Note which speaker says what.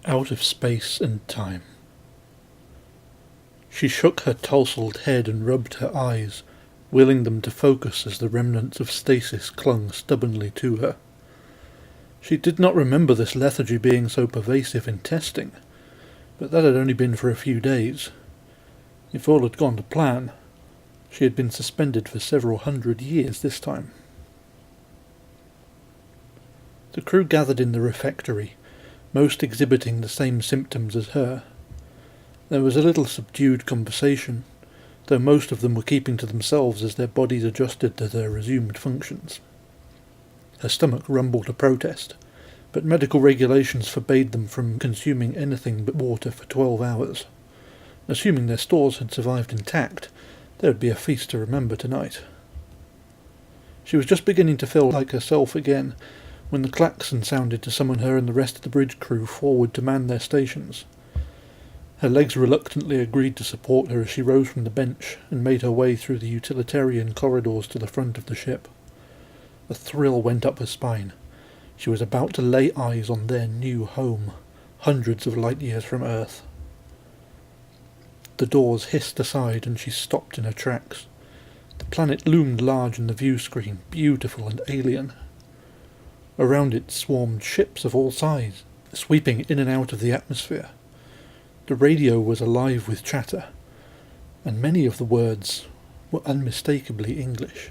Speaker 1: out of space and time. She shook her tousled head and rubbed her eyes, willing them to focus as the remnants of stasis clung stubbornly to her. She did not remember this lethargy being so pervasive in testing, but that had only been for a few days. If all had gone to plan, she had been suspended for several hundred years this time. The crew gathered in the refectory, most exhibiting the same symptoms as her. There was a little subdued conversation, though most of them were keeping to themselves as their bodies adjusted to their resumed functions. Her stomach rumbled a protest, but medical regulations forbade them from consuming anything but water for 12 hours. Assuming their stores had survived intact, there would be a feast to remember tonight. She was just beginning to feel like herself again, when the klaxon sounded to summon her and the rest of the bridge crew forward to man their stations. Her legs reluctantly agreed to support her as she rose from the bench and made her way through the utilitarian corridors to the front of the ship. A thrill went up her spine. She was about to lay eyes on their new home, hundreds of light years from Earth. The doors hissed aside and she stopped in her tracks. The planet loomed large in the view screen, beautiful and alien. Around it swarmed ships of all sizes, sweeping in and out of the atmosphere. The radio was alive with chatter, and many of the words were unmistakably English.